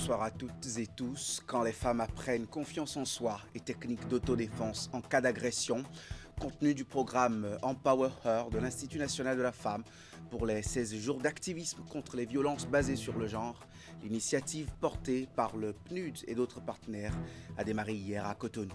Bonsoir à toutes et tous. Quand les femmes apprennent confiance en soi et techniques d'autodéfense en cas d'agression, contenu du programme Empower Her de l'Institut national de la femme pour les 16 jours d'activisme contre les violences basées sur le genre. L'initiative portée par le PNUD et d'autres partenaires a démarré hier à Cotonou.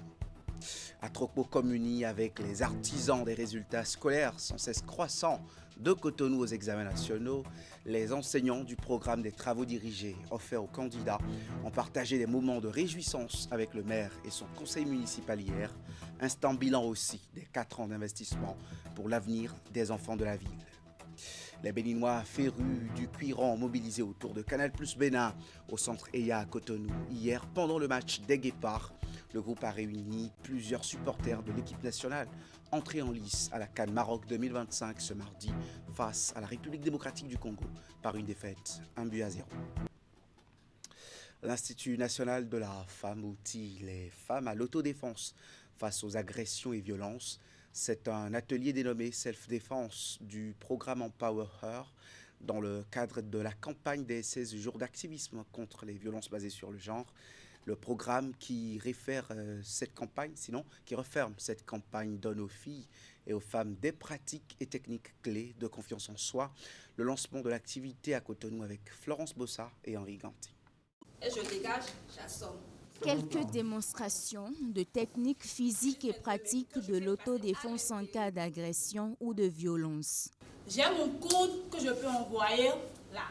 Atropo communie avec les artisans des résultats scolaires sans cesse croissants de Cotonou aux examens nationaux, les enseignants du programme des travaux dirigés offerts aux candidats ont partagé des moments de réjouissance avec le maire et son conseil municipal hier, instant bilan aussi des 4 ans d'investissement pour l'avenir des enfants de la ville. Les Béninois férus du cuiron mobilisés autour de Canal+ Bénin au centre EYA à Cotonou. Hier, pendant le match des Guépards, le groupe a réuni plusieurs supporters de l'équipe nationale entrés en lice à la CAN Maroc 2025 ce mardi face à la République démocratique du Congo par une défaite 1-0. L'Institut national de la femme outille les femmes à l'autodéfense face aux agressions et violences. C'est un atelier dénommé Self-Défense du programme Empower Her dans le cadre de la campagne des 16 jours d'activisme contre les violences basées sur le genre. Le programme qui referme cette campagne donne aux filles et aux femmes des pratiques et techniques clés de confiance en soi. Le lancement de l'activité à Cotonou avec Florence Bossa et Henri Ganti. Et je dégage, j'assomme. Quelques démonstrations de techniques physiques et pratiques de l'autodéfense en cas d'agression ou de violence. J'ai mon code que je peux envoyer là,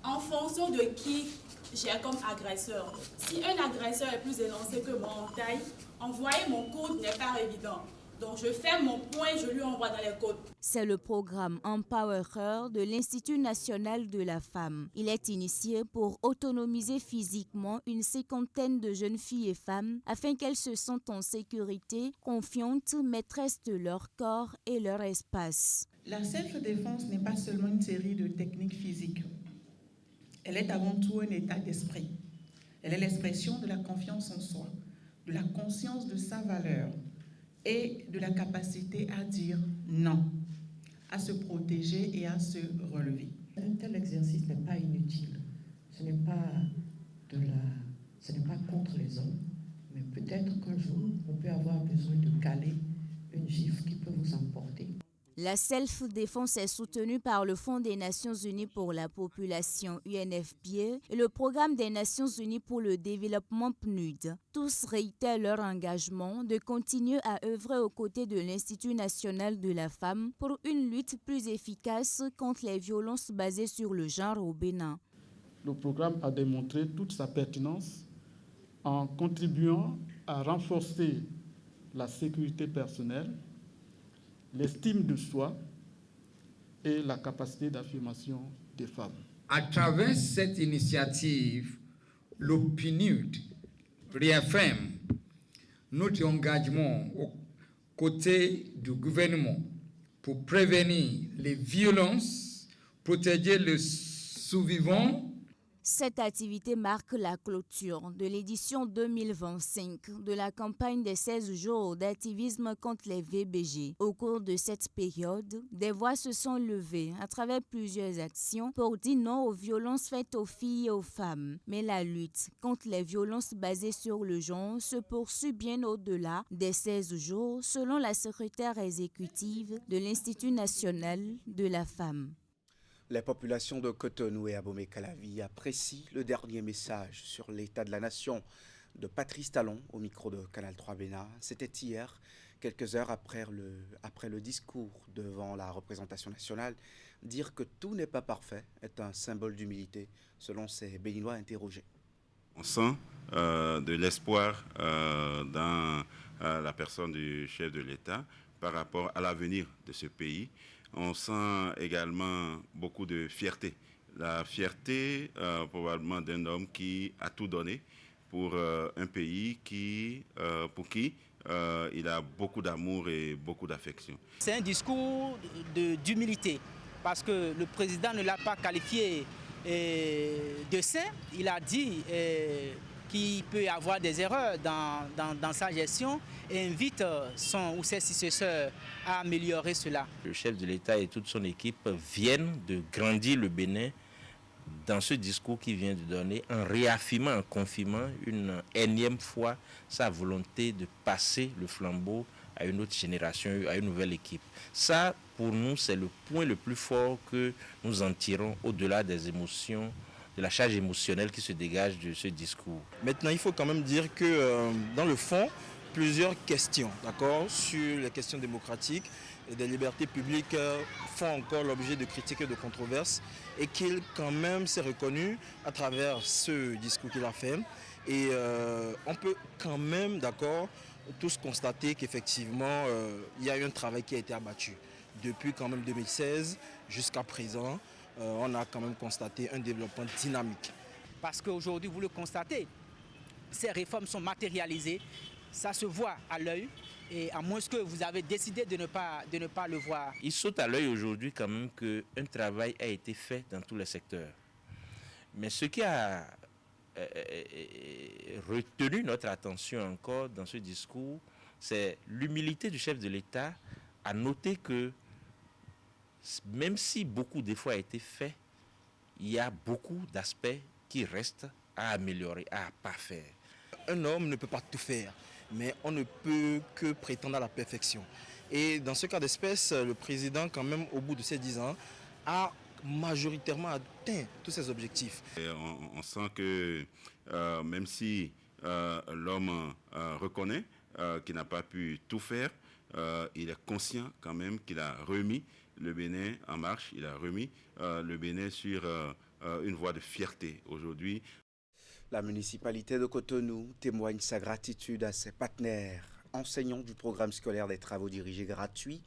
en fonction de qui j'ai comme agresseur. Si un agresseur est plus élancé que moi en taille, envoyer mon code n'est pas évident. Donc je fais mon point, je lui envoie dans les codes. C'est le programme Empower Her de l'Institut national de la femme. Il est initié pour autonomiser physiquement une 50aine de jeunes filles et femmes afin qu'elles se sentent en sécurité, confiantes, maîtresses de leur corps et leur espace. La self-défense n'est pas seulement une série de techniques physiques. Elle est avant tout un état d'esprit. Elle est l'expression de la confiance en soi, de la conscience de sa valeur et de la capacité à dire non, à se protéger et à se relever. Un tel exercice n'est pas inutile. Ce n'est pas contre les hommes, mais peut-être qu'un jour, on peut avoir besoin de caler une gifle qui peut vous emporter. La self-défense est soutenue par le Fonds des Nations Unies pour la population UNFPA et le Programme des Nations Unies pour le développement PNUD. Tous réitèrent leur engagement de continuer à œuvrer aux côtés de l'Institut national de la femme pour une lutte plus efficace contre les violences basées sur le genre au Bénin. Le programme a démontré toute sa pertinence en contribuant à renforcer la sécurité personnelle, l'estime de soi et la capacité d'affirmation des femmes. À travers cette initiative, le PNUD réaffirme notre engagement aux côtés du gouvernement pour prévenir les violences, protéger les survivants. Cette activité marque la clôture de l'édition 2025 de la campagne des 16 jours d'activisme contre les VBG. Au cours de cette période, des voix se sont levées à travers plusieurs actions pour dire non aux violences faites aux filles et aux femmes. Mais la lutte contre les violences basées sur le genre se poursuit bien au-delà des 16 jours, selon la secrétaire exécutive de l'Institut national de la femme. Les populations de Cotonou et Abomey-Calavi apprécient le dernier message sur l'état de la nation de Patrice Talon au micro de Canal 3 Bénin. C'était hier, quelques heures après le discours devant la représentation nationale. Dire que tout n'est pas parfait est un symbole d'humilité, selon ces Béninois interrogés. On sent de l'espoir dans la personne du chef de l'État par rapport à l'avenir de ce pays. On sent également beaucoup de fierté. La fierté probablement d'un homme qui a tout donné pour un pays pour qui il a beaucoup d'amour et beaucoup d'affection. C'est un discours d'humilité parce que le président ne l'a pas qualifié de saint. Il a dit qu'il peut y avoir des erreurs dans sa gestion et invite son ou ses successeurs à améliorer cela. Le chef de l'État et toute son équipe viennent de grandir le Bénin dans ce discours qu'il vient de donner, en réaffirmant, en confirmant une énième fois sa volonté de passer le flambeau à une autre génération, à une nouvelle équipe. Ça, pour nous, c'est le point le plus fort que nous en tirons au-delà des émotions, de la charge émotionnelle qui se dégage de ce discours. Maintenant, il faut quand même dire que dans le fond, plusieurs questions, d'accord, sur les questions démocratiques et des libertés publiques font encore l'objet de critiques et de controverses, et qu'il quand même s'est reconnu à travers ce discours qu'il a fait. Et on peut quand même, d'accord, tous constater qu'effectivement, il y a eu un travail qui a été abattu. Depuis quand même 2016 jusqu'à présent, on a quand même constaté un développement dynamique. Parce qu'aujourd'hui, vous le constatez, ces réformes sont matérialisées, ça se voit à l'œil, et à moins que vous avez décidé de ne pas le voir. Il saute à l'œil aujourd'hui quand même qu'un travail a été fait dans tous les secteurs. Mais ce qui a retenu notre attention encore dans ce discours, c'est l'humilité du chef de l'État à noter que même si beaucoup d'efforts a été fait, il y a beaucoup d'aspects qui restent à améliorer, à parfaire. Un homme ne peut pas tout faire, mais on ne peut que prétendre à la perfection. Et dans ce cas d'espèce, le président, quand même, au bout de ces 10 ans, a majoritairement atteint tous ses objectifs. Et on sent que même si l'homme reconnaît qu'il n'a pas pu tout faire, il est conscient quand même qu'il a remis le Bénin en marche, il a remis le Bénin sur une voie de fierté aujourd'hui. La municipalité de Cotonou témoigne sa gratitude à ses partenaires enseignants du programme scolaire des travaux dirigés gratuits.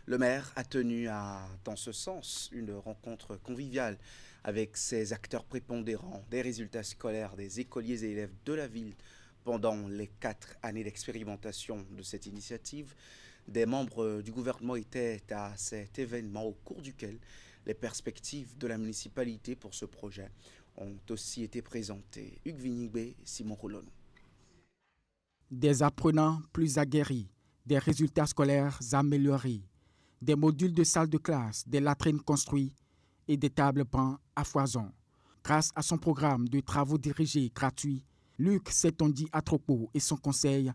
Le maire a tenu dans ce sens une rencontre conviviale avec ses acteurs prépondérants des résultats scolaires des écoliers et élèves de la ville pendant les 4 années d'expérimentation de cette initiative. Des membres du gouvernement étaient à cet événement au cours duquel les perspectives de la municipalité pour ce projet ont aussi été présentées. Hugues Vignibé, Simon Roulonou. Des apprenants plus aguerris, des résultats scolaires améliorés, des modules de salles de classe, des latrines construites et des tables bancs à foison. Grâce à son programme de travaux dirigés gratuits, Luc Setondy Atropo et son conseil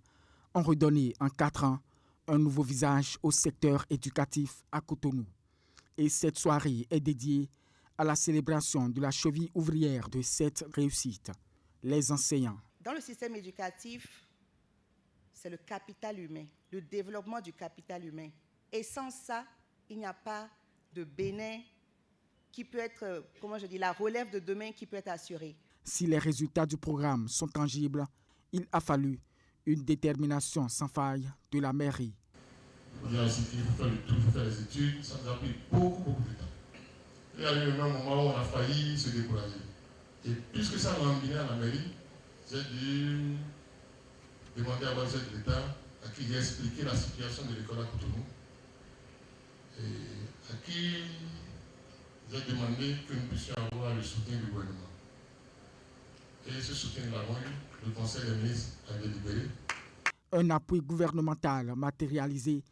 ont redonné en 4 ans un nouveau visage au secteur éducatif à Cotonou. Et cette soirée est dédiée à la célébration de la cheville ouvrière de cette réussite, les enseignants. Dans le système éducatif, c'est le capital humain, le développement du capital humain. Et sans ça, il n'y a pas de Bénin qui peut être, la relève de demain qui peut être assurée. Si les résultats du programme sont tangibles, il a fallu une détermination sans faille de la mairie. On a cité, il faut faire le tout, il faut faire les études, ça nous a pris beaucoup de temps. Il y a eu un moment où on a failli se décourager. Et puisque ça m'a emmené à la mairie, j'ai dû demander à l'administration de l'État à qui j'ai expliqué la situation de l'école à Cotonou et à qui j'ai demandé que nous puissions avoir le soutien du gouvernement. Et ce soutien, nous l'avons eu, le Conseil des ministres a délibéré. Un appui gouvernemental matérialisé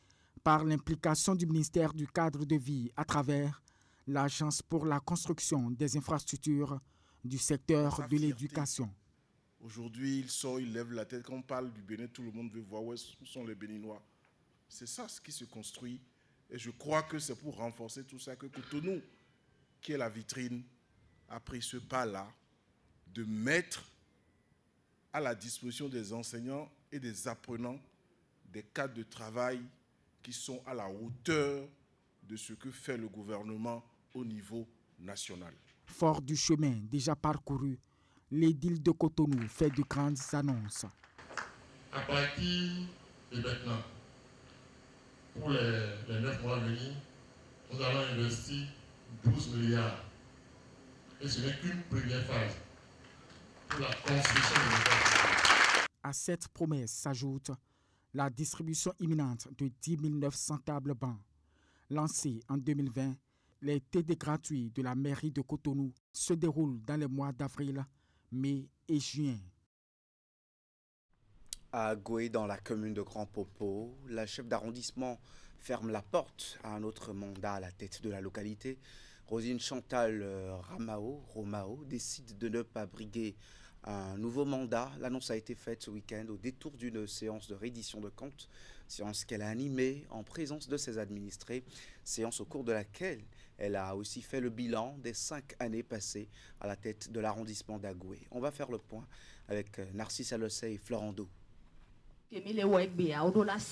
par l'implication du ministère du Cadre de vie à travers l'Agence pour la construction des infrastructures du secteur de l'éducation. Aujourd'hui, il sort, il lève la tête. Quand on parle du Bénin, tout le monde veut voir où sont les Béninois. C'est ça ce qui se construit. Et je crois que c'est pour renforcer tout ça que Cotonou, qui est la vitrine, a pris ce pas-là de mettre à la disposition des enseignants et des apprenants des cadres de travail qui sont à la hauteur de ce que fait le gouvernement au niveau national. Fort du chemin déjà parcouru, l'édile de Cotonou fait de grandes annonces. À partir de maintenant, pour les 9 mois à venir, nous allons investir 12 milliards. Et ce n'est qu'une première phase pour la construction de l'école. À cette promesse s'ajoute la distribution imminente de 10 900 tables bancs. Lancée en 2020, les TD gratuits de la mairie de Cotonou se déroulent dans les mois d'avril, mai et juin. À Goué, dans la commune de Grand Popo, la chef d'arrondissement ferme la porte à un autre mandat à la tête de la localité. Rosine Chantal Romao décide de ne pas briguer un nouveau mandat. L'annonce a été faite ce week-end au détour d'une séance de reddition de comptes, séance qu'elle a animée en présence de ses administrés, séance au cours de laquelle elle a aussi fait le bilan des 5 années passées à la tête de l'arrondissement d'Agoué. On va faire le point avec Narcisse Alossé et Florent Do.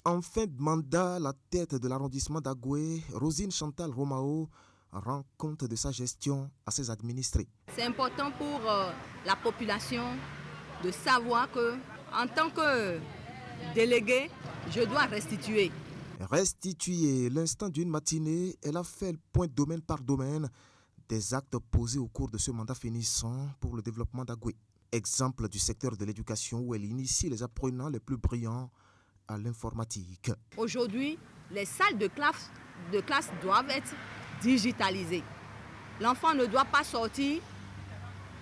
En fin de mandat, la tête de l'arrondissement d'Agoué, Rosine Chantal Romao rend compte de sa gestion à ses administrés. C'est important pour la population de savoir que, en tant que délégué, je dois restituer. Restituer, l'instant d'une matinée, elle a fait le point domaine par domaine des actes posés au cours de ce mandat finissant pour le développement d'Agoué. Exemple du secteur de l'éducation où elle initie les apprenants les plus brillants à l'informatique. Aujourd'hui, les salles de classe doivent être digitalisées. L'enfant ne doit pas sortir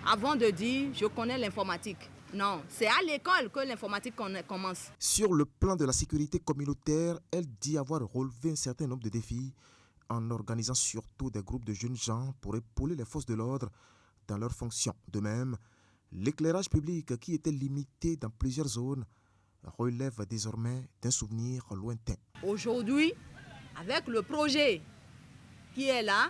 avant de dire « je connais l'informatique ». Non, c'est à l'école que l'informatique commence. Sur le plan de la sécurité communautaire, elle dit avoir relevé un certain nombre de défis en organisant surtout des groupes de jeunes gens pour épauler les forces de l'ordre dans leurs fonctions. De même, l'éclairage public qui était limité dans plusieurs zones relève désormais d'un souvenir lointain. Aujourd'hui, avec le projet qui est là,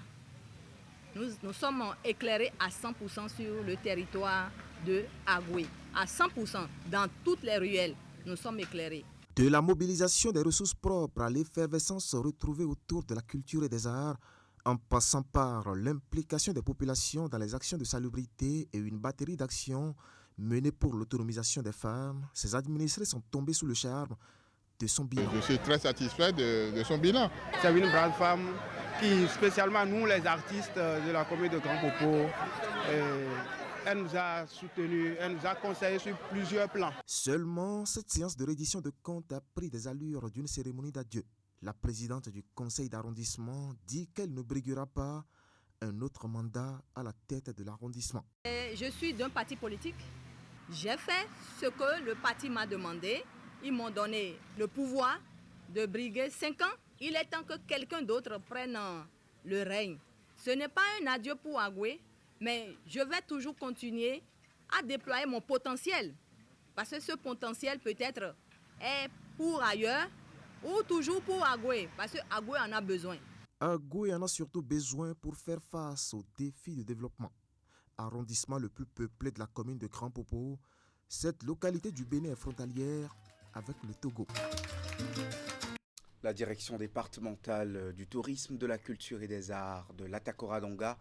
nous sommes éclairés à 100% sur le territoire de Agoué. À 100%, dans toutes les ruelles, nous sommes éclairés. De la mobilisation des ressources propres à l'effervescence retrouvée autour de la culture et des arts, en passant par l'implication des populations dans les actions de salubrité et une batterie d'actions menées pour l'autonomisation des femmes, ces administrés sont tombés sous le charme de son bilan. Je suis très satisfait de son bilan. C'est une brave femme qui, spécialement nous les artistes de la commune de Grand Popo, elle nous a soutenus, elle nous a conseillé sur plusieurs plans. Seulement, cette séance de reddition de comptes a pris des allures d'une cérémonie d'adieu. La présidente du conseil d'arrondissement dit qu'elle ne briguera pas un autre mandat à la tête de l'arrondissement. Je suis d'un parti politique. J'ai fait ce que le parti m'a demandé. Ils m'ont donné le pouvoir de briguer 5 ans. Il est temps que quelqu'un d'autre prenne le règne. Ce n'est pas un adieu pour Agoué, mais je vais toujours continuer à déployer mon potentiel. Parce que ce potentiel peut-être est pour ailleurs ou toujours pour Agoué, parce que Agoué en a besoin. Agoué en a surtout besoin pour faire face aux défis de développement. Arrondissement le plus peuplé de la commune de Grand Popo, cette localité du Bénin est frontalière avec le Togo. La direction départementale du tourisme, de la culture et des arts de l'Atacoradonga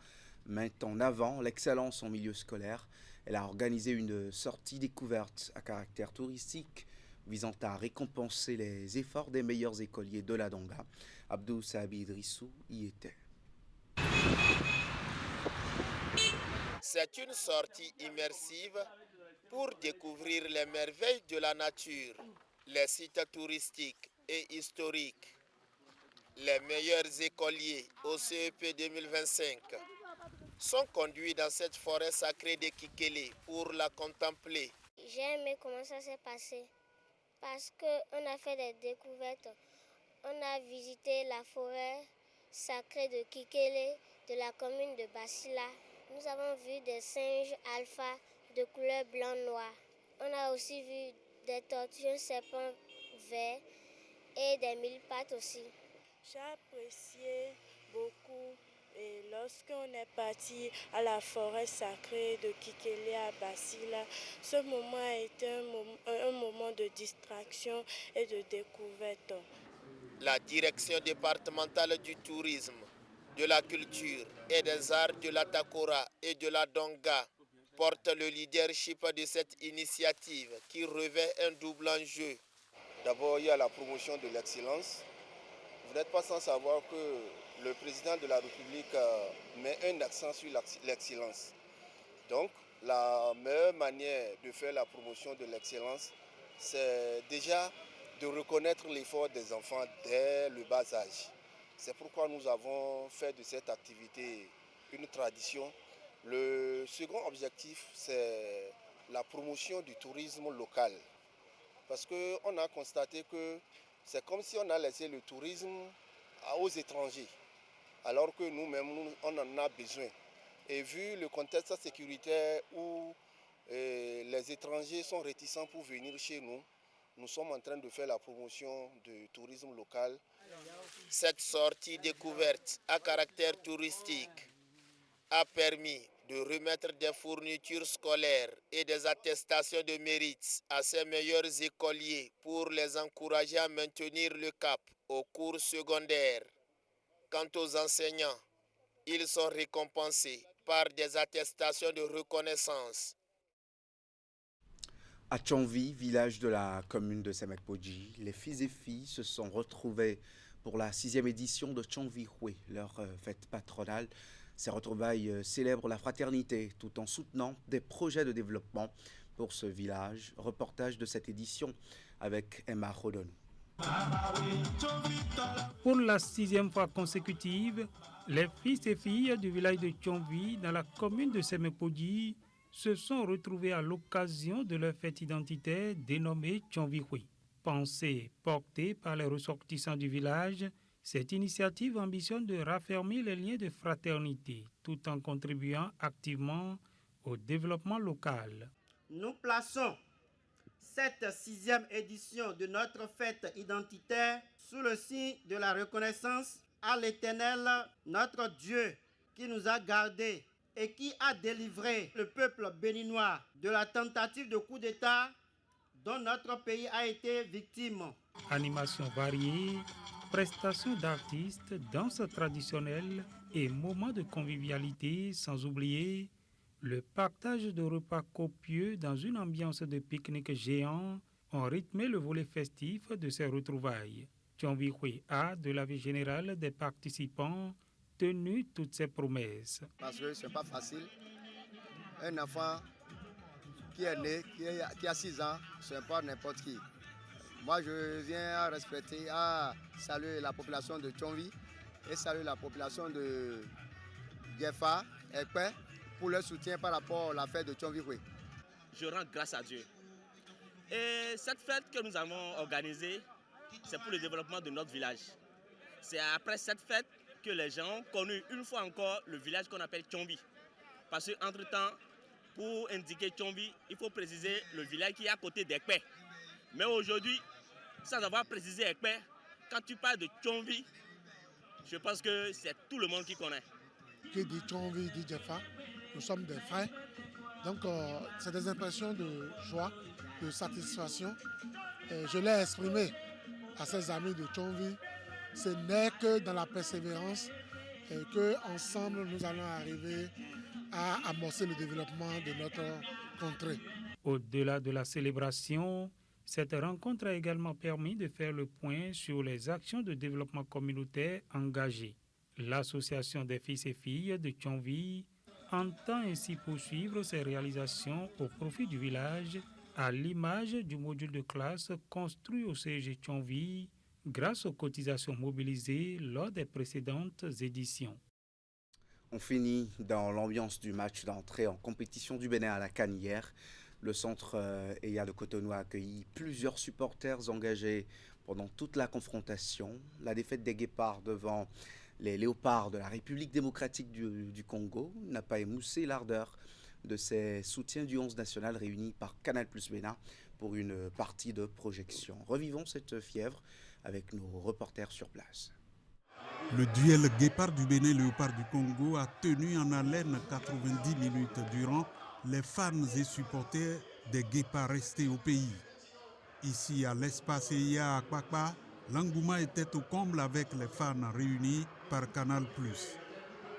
met en avant l'excellence en milieu scolaire. Elle a organisé une sortie découverte à caractère touristique visant à récompenser les efforts des meilleurs écoliers de la Donga. Abdou Sahabi Idrissou y était. C'est une sortie immersive pour découvrir les merveilles de la nature, les sites touristiques et historiques. Les meilleurs écoliers au CEP 2025 sont conduits dans cette forêt sacrée de Kikélé pour la contempler. J'ai aimé comment ça s'est passé parce qu'on a fait des découvertes. On a visité la forêt sacrée de Kikélé de la commune de Basila. Nous avons vu des singes alpha de couleur blanc-noir. On a aussi vu des tortues, un serpent vert et des mille-pattes aussi. J'ai apprécié beaucoup et lorsqu'on est parti à la forêt sacrée de Kikélé à Basila, ce moment a été un moment de distraction et de découverte. La direction départementale du tourisme, de la culture et des arts de l'Atakora et de la Donga porte le leadership de cette initiative qui revêt un double enjeu. D'abord, il y a la promotion de l'excellence. Vous n'êtes pas sans savoir que le président de la République met un accent sur l'excellence. Donc, la meilleure manière de faire la promotion de l'excellence, c'est déjà de reconnaître l'effort des enfants dès le bas âge. C'est pourquoi nous avons fait de cette activité une tradition. Le second objectif, c'est la promotion du tourisme local. Parce qu'on a constaté que c'est comme si on a laissé le tourisme aux étrangers. alors que nous-mêmes, on en a besoin. Et vu le contexte sécuritaire où les étrangers sont réticents pour venir chez nous, nous sommes en train de faire la promotion du tourisme local. Cette sortie découverte à caractère touristique a permis de remettre des fournitures scolaires et des attestations de mérite à ces meilleurs écoliers pour les encourager à maintenir le cap au cours secondaire. Quant aux enseignants, ils sont récompensés par des attestations de reconnaissance. À Tchonvi, village de la commune de Semekpoji, les fils et filles se sont retrouvés pour la 6e édition de Tchonvi Houé, leur fête patronale. Ces retrouvailles célèbrent la fraternité tout en soutenant des projets de développement pour ce village. Reportage de cette édition avec Emma Rodon. Pour la 6e fois consécutive, les fils et filles du village de Tchonvi dans la commune de Semekpoji se sont retrouvés à l'occasion de leur fête identitaire dénommée Tchonvi Houé. Pensée portée par les ressortissants du village, cette initiative ambitionne de raffermir les liens de fraternité tout en contribuant activement au développement local. Nous plaçons cette 6e édition de notre fête identitaire sous le signe de la reconnaissance à l'Éternel, notre Dieu, qui nous a gardés et qui a délivré le peuple béninois de la tentative de coup d'État dont notre pays a été victime. Animations variées, prestations d'artistes, danses traditionnelles et moments de convivialité, sans oublier le partage de repas copieux dans une ambiance de pique-nique géant ont rythmé le volet festif de ces retrouvailles. Tchonvi Houé a, de l'avis général des participants, tenu toutes ses promesses. Parce que ce n'est pas facile. Un enfant qui est né, qui a 6 ans, ce n'est pas n'importe qui. Moi, je viens à respecter, à saluer la population de Tchonvi et saluer la population de Gefa, Ekpe, pour leur soutien par rapport à la fête de Tchonvi Houé. Je rends grâce à Dieu. Et cette fête que nous avons organisée, c'est pour le développement de notre village. C'est après cette fête que les gens ont connu une fois encore le village qu'on appelle Tchonvi. Parce qu'entre-temps, pour indiquer Tchonvi, il faut préciser le village qui est à côté d'Ekpe. Mais aujourd'hui, sans avoir précisé Ekpe, quand tu parles de Tchonvi, je pense que c'est tout le monde qui connaît. Qui dit Tchonvi, dit Jefa, nous sommes des frères. Donc, c'est des impressions de joie, de satisfaction. Je l'ai exprimé à ces amis de Tchonvi. Ce n'est que dans la persévérance qu'ensemble nous allons arriver à amorcer le développement de notre contrée. Au-delà de la célébration, cette rencontre a également permis de faire le point sur les actions de développement communautaire engagées. L'association des fils et filles de Tchonvi entend ainsi poursuivre ses réalisations au profit du village, à l'image du module de classe construit au CEG Tchonvi grâce aux cotisations mobilisées lors des précédentes éditions. On finit dans l'ambiance du match d'entrée en compétition du Bénin à la CAN hier. Le centre EYA de Cotonou a accueilli plusieurs supporters engagés pendant toute la confrontation. La défaite des Guépards devant les Léopards de la République démocratique du Congo n'a pas émoussé l'ardeur de ces soutiens du 11 national réunis par Canal+ Bénin pour une partie de projection. Revivons cette fièvre avec nos reporters sur place. Le duel Guépard du Bénin Léopard du Congo a tenu en haleine 90 minutes durant les fans et supporters des Guépards restés au pays. Ici à l'espace EYA à Kpakpa, l'engouement était au comble avec les fans réunis par Canal+.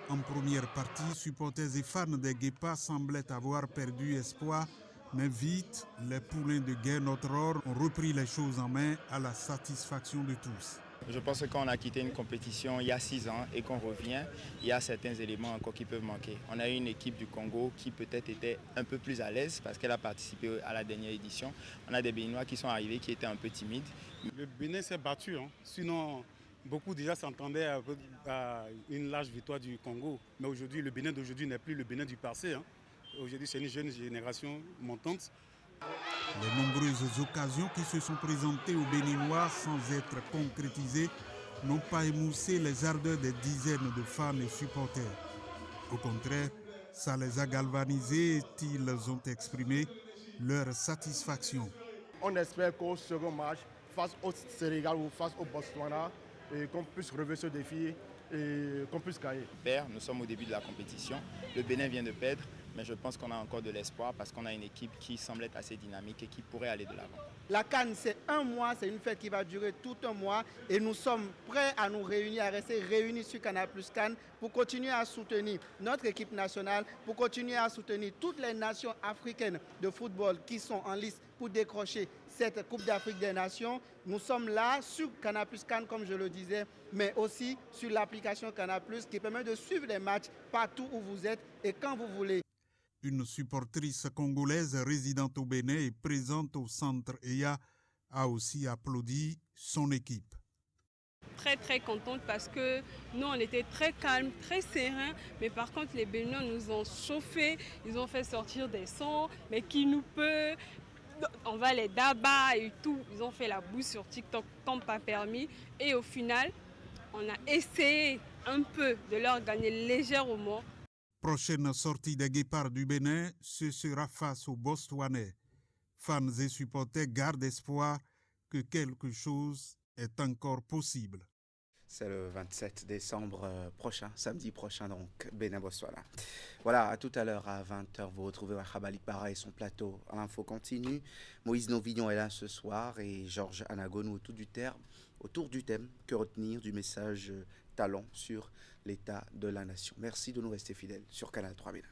En première partie, supporters et fans des Guépards semblaient avoir perdu espoir, mais vite, les poulains de guerre Notre Or ont repris les choses en main à la satisfaction de tous. Je pense que quand on a quitté une compétition il y a 6 ans et qu'on revient, il y a certains éléments encore qui peuvent manquer. On a une équipe du Congo qui peut-être était un peu plus à l'aise parce qu'elle a participé à la dernière édition. On a des Béninois qui sont arrivés qui étaient un peu timides. Le Bénin s'est battu, sinon beaucoup déjà s'entendaient à une large victoire du Congo. Mais aujourd'hui, le Bénin d'aujourd'hui n'est plus le Bénin du passé. Aujourd'hui, c'est une jeune génération montante. Les nombreuses occasions qui se sont présentées aux Béninois sans être concrétisées n'ont pas émoussé les ardeurs des dizaines de fans et supporters. Au contraire, ça les a galvanisés et ils ont exprimé leur satisfaction. On espère qu'au second match, face au Sénégal ou face au Botswana, qu'on puisse relever ce défi et qu'on puisse gagner. Nous sommes au début de la compétition. Le Bénin vient de perdre, mais je pense qu'on a encore de l'espoir parce qu'on a une équipe qui semble être assez dynamique et qui pourrait aller de l'avant. La CAN, c'est un mois, c'est une fête qui va durer tout un mois et nous sommes prêts à nous réunir, à rester réunis sur Canal Plus CAN pour continuer à soutenir notre équipe nationale, pour continuer à soutenir toutes les nations africaines de football qui sont en lice pour décrocher cette Coupe d'Afrique des Nations. Nous sommes là sur Canal Plus CAN, comme je le disais, mais aussi sur l'application Canal Plus qui permet de suivre les matchs partout où vous êtes et quand vous voulez. Une supportrice congolaise résidente au Bénin et présente au centre EYA a aussi applaudi son équipe. Très contente parce que nous on était très calmes, très sereins, mais par contre les Béninois nous ont chauffés, ils ont fait sortir des sons, mais qui nous peut, on va les dabat et tout, ils ont fait la boue sur TikTok comme pas permis et au final on a essayé un peu de leur gagner légèrement. Prochaine sortie des Guépards du Bénin, ce sera face aux Botswanais. Fans et supporters gardent espoir que quelque chose est encore possible. C'est le 27 décembre prochain, samedi prochain, donc Bénin-Botswana. Voilà, à tout à l'heure à 20h, vous retrouvez Wahabali Para et son plateau à l'info continue. Moïse Novignon est là ce soir et Georges Anagonou autour du thème que retenir du message talon sur l'état de la nation. Merci de nous rester fidèles sur Canal 3 Bénin.